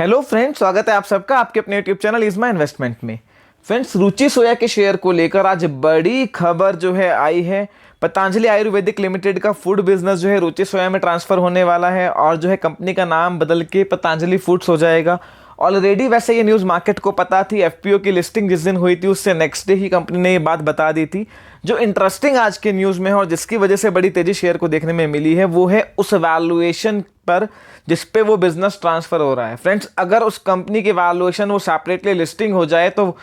Hello friends, स्वागत है आप सबका आपके अपने YouTube channel is my investment में। फ्रेंड्स, रुचि सोया के शेयर को लेकर आज बड़ी खबर जो है आई है। पतंजलि आयुर्वेदिक लिमिटेड का फूड बिजनेस जो है रुचि सोया में ट्रांसफर होने वाला है और जो है कंपनी का नाम बदल के पतंजलि फूड्स हो जाएगा। ऑलरेडी वैसे ये न्यूज़ मार्केट को पता थी। एफपीओ की लिस्टिंग जिस दिन हुई थी उससे नेक्स्ट डे ही कंपनी ने ये बात बता दी थी। जो इंटरेस्टिंग आज के न्यूज़ में है और जिसकी वजह से बड़ी तेजी शेयर को देखने में मिली है वो है उस वैल्यूएशन पर जिस पे वो बिजनेस ट्रांसफर हो रहा है। फ्रेंड्स, अगर उस कंपनी की वैल्यूएशन वो सेपरेटली लिस्टिंग हो जाए तो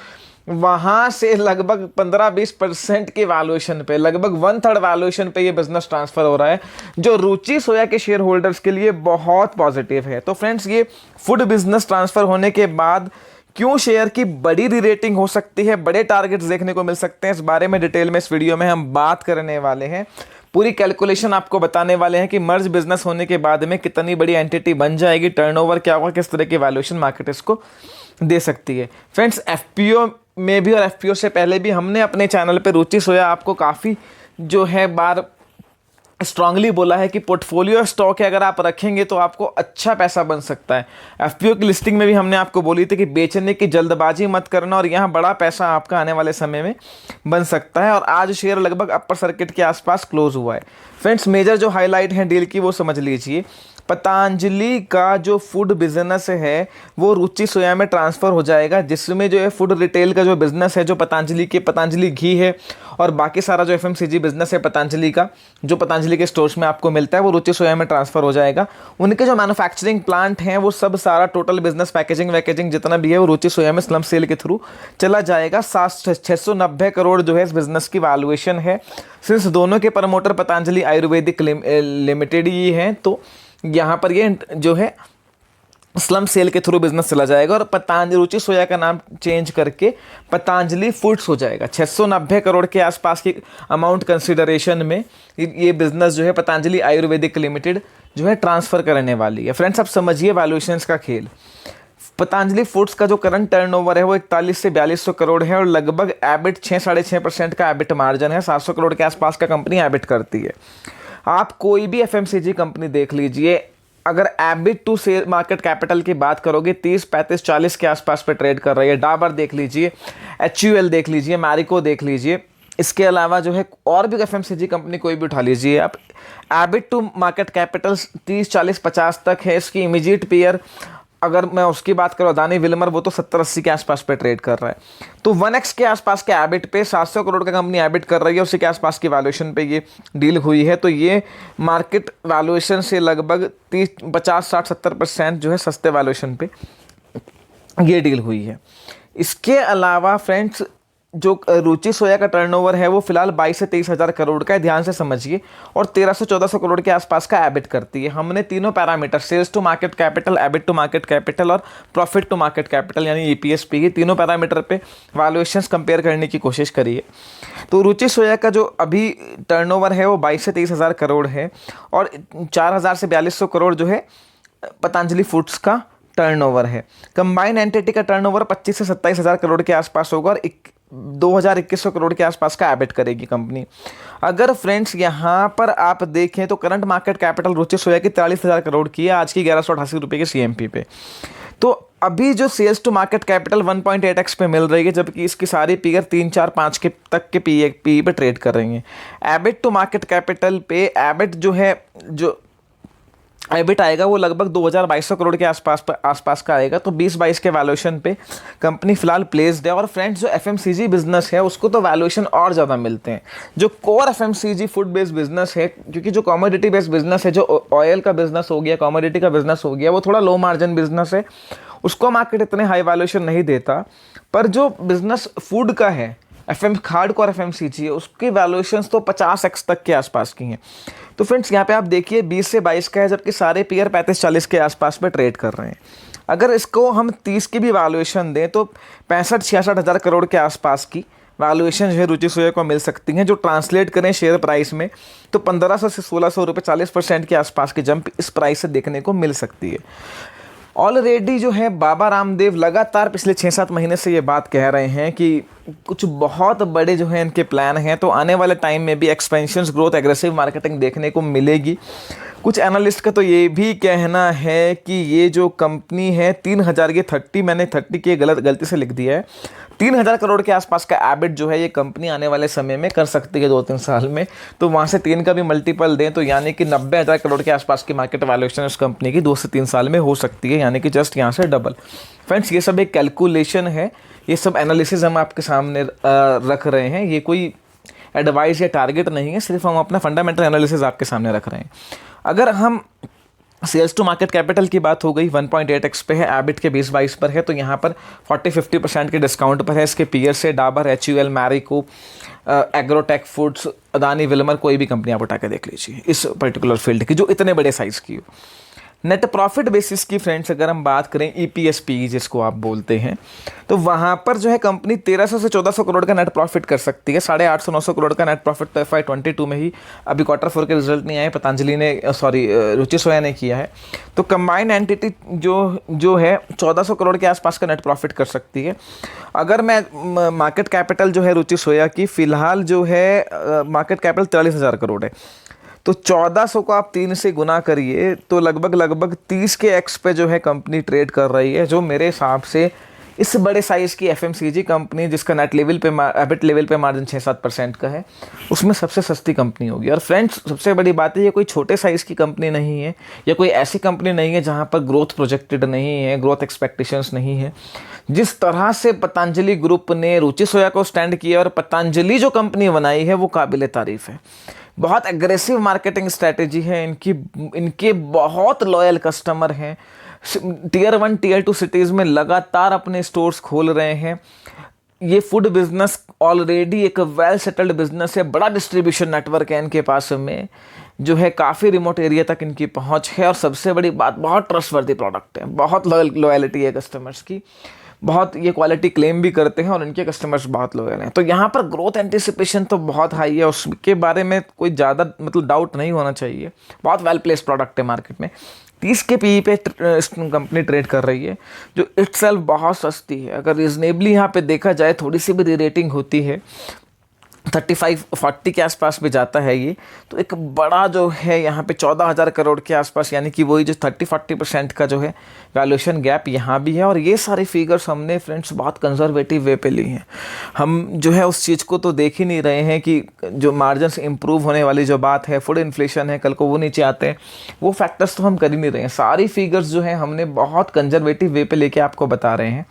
वहां से लगभग 15-20% की वैल्यूएशन पे, लगभग 1/3 वैल्यूएशन पे ये बिजनेस ट्रांसफर हो रहा है, जो रुचि सोया के शेयर होल्डर्स के लिए बहुत पॉजिटिव है। तो फ्रेंड्स, ये फूड बिजनेस ट्रांसफर होने के बाद क्यों शेयर की बड़ी रीरेटिंग हो सकती है, बड़े टारगेट्स देखने को मिल सकते हैं, इस बारे में डिटेल में इस वीडियो में हम बात करने वाले हैं। पूरी कैलकुलेशन आपको बताने वाले हैं कि मर्ज बिजनेस होने के बाद में कितनी बड़ी एंटिटी बन जाएगी, टर्नओवर क्या होगा, किस तरह की वैल्यूएशन मार्केट इसको दे सकती है। फ्रेंड्स, एफपीओ में भी और एफपीओ से पहले भी हमने अपने चैनल पे रुचि सोया आपको काफ़ी जो है बार स्ट्रांगली बोला है कि पोर्टफोलियो स्टॉक है, अगर आप रखेंगे तो आपको अच्छा पैसा बन सकता है। एफपीओ की लिस्टिंग में भी हमने आपको बोली थी कि बेचने की जल्दबाजी मत करना और यहाँ बड़ा पैसा आपका आने वाले समय में बन सकता है। और आज शेयर लगभग अपर सर्किट के आसपास क्लोज हुआ है। फ्रेंड्स, मेजर जो हाईलाइट हैं डील की वो समझ लीजिए। पतंजलि का जो फूड बिजनेस है वो रुचि सोया में ट्रांसफ़र हो जाएगा, जिसमें जो है फूड रिटेल का जो बिजनेस है, जो पतंजलि घी है और बाकी सारा जो एफएमसीजी बिजनेस है पतंजलि का, जो पतंजलि के स्टोर्स में आपको मिलता है, वो रुचि सोया में ट्रांसफ़र हो जाएगा। उनके जो मैन्युफैक्चरिंग प्लांट हैं वो सब सारा टोटल बिजनेस पैकेजिंग जितना भी है वो रुचि सोया में स्लम सेल के थ्रू चला जाएगा। 690 करोड़ जो है इस बिजनेस की वैल्यूएशन है। सिंस दोनों के प्रमोटर पतंजलि आयुर्वेदिक लिमिटेड ही हैं, तो यहाँ पर ये जो है स्लम सेल के थ्रू बिजनेस चला जाएगा और पतंजलि रुचि सोया का नाम चेंज करके पतंजलि फूड्स हो जाएगा। 690 करोड़ के आसपास की अमाउंट कंसिडरेशन में ये बिजनेस जो है पतंजलि आयुर्वेदिक लिमिटेड जो है ट्रांसफ़र करने वाली है। फ्रेंड्स, अब समझिए वैल्यूएशंस का खेल। पतंजलि फूड्स का जो करंट टर्नओवर है वो 41 से 4200 करोड़ है और लगभग एबिट 6-6.5% का एबिट मार्जिन है। 700 करोड़ के आसपास का कंपनी एबिट करती है। आप कोई भी एफएमसीजी कंपनी देख लीजिए, अगर EBIT to share market capital की बात करोगे 30, 35, 40 के आसपास पे ट्रेड कर रही है। डाबर देख लीजिए, एचयूएल देख लीजिए, मैरिको देख लीजिए। इसके अलावा जो है और भी एफएमसीजी कंपनी कोई भी उठा लीजिए आप, एबिट टू मार्केट कैपिटल 30, 40, 50 तक है। इसकी इमीडिएट पेयर अगर मैं उसकी बात करूँ अदानी विल्मर, वो तो 70-80 के आसपास पे ट्रेड कर रहा है। तो 1x के आसपास के एबिट पे 700 करोड़ का कंपनी एबिट कर रही है, उसी के आसपास की वैल्यूएशन पे ये डील हुई है। तो ये मार्केट वैल्यूएशन से लगभग 30, 50, 60, 70% जो है सस्ते वैल्यूएशन पे ये डील हुई है। इसके अलावा फ्रेंड्स, जो रुचि सोया का टर्नओवर है वो फिलहाल 22 से 23 हज़ार करोड़ का है, ध्यान से समझिए, और 1300-1400 करोड़ के आसपास का एबिट करती है। हमने तीनों parameter, sales to market capital, EBIT to market capital और प्रॉफिट टू मार्केट कैपिटल यानी ईपीएस पे, तीनों पैरामीटर पे वैल्यूएशंस कंपेयर करने की कोशिश करी है। तो रुचि सोया का जो अभी टर्नओवर है वो 22 से 23 हज़ार करोड़ है और 4000 से 4200 करोड़ जो है पतंजलि फूड्स का टर्नओवर है। कंबाइंड एंटिटी का टर्नओवर 25 से 27 हज़ार करोड़ के आसपास होगा और 2100 करोड़ के आसपास का एबिट करेगी कंपनी। अगर फ्रेंड्स यहाँ पर आप देखें तो करंट मार्केट कैपिटल रुचि सोया की 43,000 करोड़ की है, आज की 1188 रुपये के सीएमपी पे। तो अभी जो sales to market capital 1.8x पे मिल रही है, जबकि इसकी सारी पीयर 3, 4, 5 के तक के पी पे ट्रेड कर रही हैं। एबिट टू मार्केट कैपिटल पे एबिट जो है, जो एबिट आएगा वो लगभग 2200 करोड़ के आसपास का आएगा। तो 20-22 के वैल्यूएशन पे कंपनी फिलहाल प्लेस्ड है। और फ्रेंड्स, जो एफएमसीजी बिजनेस है उसको तो वैल्यूएशन और ज़्यादा मिलते हैं। जो core FMCG food based business है, क्योंकि जो कमोडिटी बेस्ड बिजनेस है, जो ऑयल का बिजनेस हो गया, कमोडिटी का बिजनेस हो गया, वो थोड़ा लो मार्जिन बिजनेस है, उसको मार्केट इतने हाई वैल्यूएशन नहीं देता। पर जो बिजनेस फूड का है, हार्डकोर एफएमसीजी है, उसकी वैल्यूएशंस तो 50x तक के आसपास की हैं। तो फ्रेंड्स, यहाँ पे आप देखिए 20 से 22 का है, जबकि सारे पेयर 35-40 के आसपास में ट्रेड कर रहे हैं। अगर इसको हम 30 की भी वैल्यूएशन दें तो 65-66 हज़ार करोड़ के आसपास की वैल्यूएशन जो है रुचि सोया को मिल सकती हैं। जो ट्रांसलेट करें शेयर प्राइस में तो 1500 से 1600 रुपये, 40% के आसपास की जंप इस प्राइस से देखने को मिल सकती है। ऑलरेडी जो है बाबा रामदेव लगातार पिछले 6-7 महीने से ये बात कह रहे हैं कि कुछ बहुत बड़े जो हैं इनके प्लान हैं, तो आने वाले टाइम में भी एक्सपेंशंस, ग्रोथ, एग्रेसिव मार्केटिंग देखने को मिलेगी। कुछ एनालिस्ट का तो ये भी कहना है कि ये जो कंपनी है 3000, ये 30, मैंने 30 की गलती से लिख दिया है, 3000 करोड़ के आसपास का एबिट जो है ये कंपनी आने वाले समय में कर सकती है 2-3 साल में। तो वहाँ से 3 का भी मल्टीपल दें तो यानी कि 90,000 करोड़ के आसपास की मार्केट वैल्यूएशन उस कंपनी की 2 से 3 साल में हो सकती है, यानी कि जस्ट यहाँ से डबल। फ्रेंड्स, ये सब एक कैलकुलेशन है, ये सब एनालिसिस हम आपके सामने रख रहे हैं, ये कोई एडवाइस या टारगेट नहीं है, सिर्फ हम अपना फंडामेंटल एनालिसिस आपके सामने रख रहे हैं। अगर हम सेल्स टू मार्केट कैपिटल की बात हो गई, 1.8x पे है, एबिट के 20-22 पर है, तो यहाँ पर 40-50% के डिस्काउंट पर है इसके पीयर से। Dabur, HUL, Marico, agrotech foods, Adani, Wilmer, कोई भी कंपनी आप उठा के देख लीजिए इस पर्टिकुलर फील्ड की जो इतने बड़े साइज़ की हो। नेट प्रॉफिट बेसिस की फ्रेंड्स अगर हम बात करें, EPS PE जिसको आप बोलते हैं, तो वहाँ पर जो है कंपनी 1300 से 1400 करोड़ का नेट प्रॉफिट कर सकती है। 850-900 करोड़ का नेट प्रॉफिट तो FY22 में ही, अभी Q4 के रिजल्ट नहीं आए, पतंजलि ने रुचि सोया ने किया है। तो कंबाइंड एंटिटी जो है 1400 करोड़ के आसपास का नेट प्रॉफिट कर सकती है। अगर मैं मार्केट कैपिटल जो है रुचि सोया की फ़िलहाल जो है मार्केट कैपिटल 43,000 करोड़ है, तो 1400 को आप 3 से गुना करिए तो लगभग 30 के एक्स पे जो है कंपनी ट्रेड कर रही है, जो मेरे हिसाब से इस बड़े साइज़ की FMCG कंपनी जिसका नेट लेवल पे एबिट लेवल पे मार्जिन 6-7% का है, उसमें सबसे सस्ती कंपनी होगी। और फ्रेंड्स, सबसे बड़ी बात है, ये कोई छोटे साइज़ की कंपनी नहीं है, या कोई ऐसी कंपनी नहीं है जहाँ पर ग्रोथ प्रोजेक्टेड नहीं है, ग्रोथ एक्सपेक्टेशंस नहीं है। जिस तरह से पतंजलि ग्रुप ने रुचि सोया को स्टैंड किया और पतंजलि जो कंपनी बनाई है वो काबिल तारीफ़ है। बहुत एग्रेसिव मार्केटिंग स्ट्रैटेजी है इनके बहुत लॉयल कस्टमर हैं, Tier 1 Tier 2 सिटीज़ में लगातार अपने स्टोर्स खोल रहे हैं। ये फूड बिजनेस ऑलरेडी एक वेल सेटल्ड बिजनेस है, बड़ा डिस्ट्रीब्यूशन नेटवर्क है इनके पास में, जो है काफ़ी रिमोट एरिया तक इनकी पहुंच है। और सबसे बड़ी बात, बहुत ट्रस्टवर्दी प्रोडक्ट है, बहुत लॉयल्टी है कस्टमर्स की, बहुत ये क्वालिटी क्लेम भी करते हैं और इनके कस्टमर्स बहुत लॉयल हैं। तो यहाँ पर ग्रोथ एंटिसिपेशन तो बहुत हाई है, उसके बारे में कोई ज़्यादा डाउट नहीं होना चाहिए। बहुत वेल प्लेस प्रोडक्ट है मार्केट में। 30 के PE पे कंपनी ट्रेड कर रही है, जो इटसेल्फ बहुत सस्ती है। अगर रीजनेबली यहाँ पे देखा जाए, थोड़ी सी भी रेटिंग होती है, 35-40 के आसपास भी जाता है ये, तो एक बड़ा जो है यहाँ पे 14,000 करोड़ के आसपास, यानी कि वही जो 30-40% का जो है वैल्यूएशन गैप यहाँ भी है। और ये सारे फिगर्स हमने फ्रेंड्स बहुत कंजर्वेटिव वे पे ली हैं। हम जो है उस चीज़ को तो देख ही नहीं रहे हैं कि जो मार्जिन्स इंप्रूव होने वाली जो बात है, फूड इन्फ्लेशन है, कल को वो नीचे आते हैं, वो फैक्टर्स तो हम कर ही नहीं रहे हैं। सारी फिगर्स जो है हमने बहुत कंजर्वेटिव वे पे लेके आपको बता रहे हैं।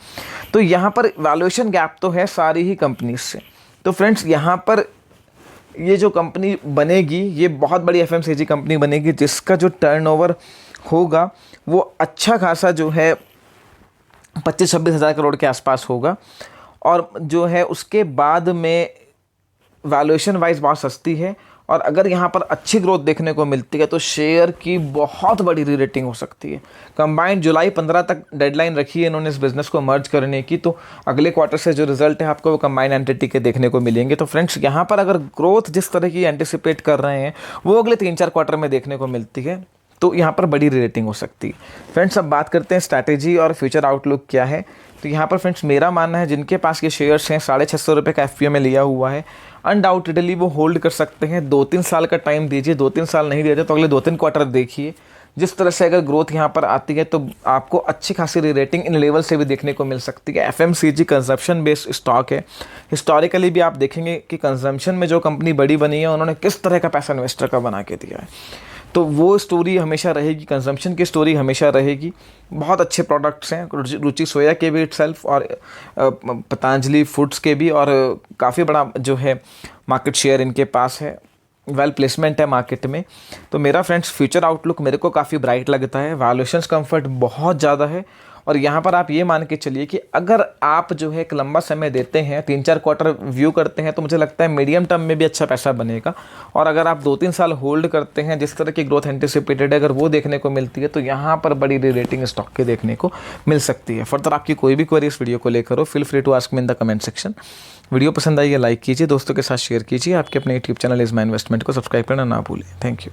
तो यहाँ पर वैल्यूएशन गैप तो है सारी ही कंपनीज से। तो फ्रेंड्स, यहाँ पर ये जो कंपनी बनेगी, ये बहुत बड़ी FMCG कंपनी बनेगी, जिसका जो टर्नओवर होगा वो अच्छा खासा जो है 25-26 हज़ार करोड़ के आसपास होगा। और जो है उसके बाद में वैल्यूएशन वाइज बहुत सस्ती है। और अगर यहाँ पर अच्छी ग्रोथ देखने को मिलती है तो शेयर की बहुत बड़ी री रेटिंग हो सकती है। कंबाइंड जुलाई 15 तक डेडलाइन रखी है इन्होंने इस बिज़नेस को मर्ज करने की, तो अगले क्वार्टर से जो रिजल्ट है आपको वो कंबाइंड एंटिटी के देखने को मिलेंगे। तो फ्रेंड्स, यहाँ पर अगर ग्रोथ जिस तरह की एंटिसिपेट कर रहे हैं वो अगले 3-4 क्वार्टर में देखने को मिलती है, तो यहाँ पर बड़ी रेटिंग हो सकती है। फ्रेंड्स, अब बात करते हैं स्ट्रैटेजी और फ्यूचर आउटलुक क्या है। तो यहाँ पर फ्रेंड्स, मेरा मानना है जिनके पास ये शेयर्स हैं, 650 रुपये का FPO में लिया हुआ है, अनडाउटेडली वो होल्ड कर सकते हैं। 2-3 साल का टाइम दीजिए, 2-3 साल नहीं दिया तो अगले 2-3 क्वार्टर देखिए। जिस तरह से अगर ग्रोथ यहाँ पर आती है तो आपको अच्छी खासी रेटिंग इन लेवल से भी देखने को मिल सकती है। FMCG कंजप्शन बेस्ड स्टॉक है। हिस्टोरिकली भी आप देखेंगे कि कंजम्पशन में जो कंपनी बड़ी बनी है उन्होंने किस तरह का पैसा इन्वेस्टर का बना के दिया है। तो वो स्टोरी हमेशा रहेगी, कंजम्पशन की स्टोरी हमेशा रहेगी। बहुत अच्छे प्रोडक्ट्स हैं रुचि सोया के भी इटसेल्फ, और पतंजलि फूड्स के भी, और काफ़ी बड़ा जो है मार्केट शेयर इनके पास है, वेल प्लेसमेंट है मार्केट में। तो मेरा फ्रेंड्स फ्यूचर आउटलुक मेरे को काफ़ी ब्राइट लगता है। वैल्यूएशंस कंफर्ट बहुत ज़्यादा है। और यहाँ पर आप ये मान के चलिए कि अगर आप जो है एक लंबा समय देते हैं, 3-4 क्वार्टर व्यू करते हैं, तो मुझे लगता है मीडियम टर्म में भी अच्छा पैसा बनेगा। और अगर आप 2-3 साल होल्ड करते हैं, जिस तरह की ग्रोथ एंटिसिपेटेड है अगर वो देखने को मिलती है, तो यहाँ पर बड़ी रेटिंग स्टॉक के देखने को मिल सकती है। फर्दर आपकी कोई भी क्वेरी इस वीडियो को लेकर हो, feel free to ask me in the comment section. Video पसंद आई है लाइक कीजिए, दोस्तों के साथ शेयर कीजिए। आपके अपने YouTube channel is my investment को सब्सक्राइब करना ना भूलें। Thank you.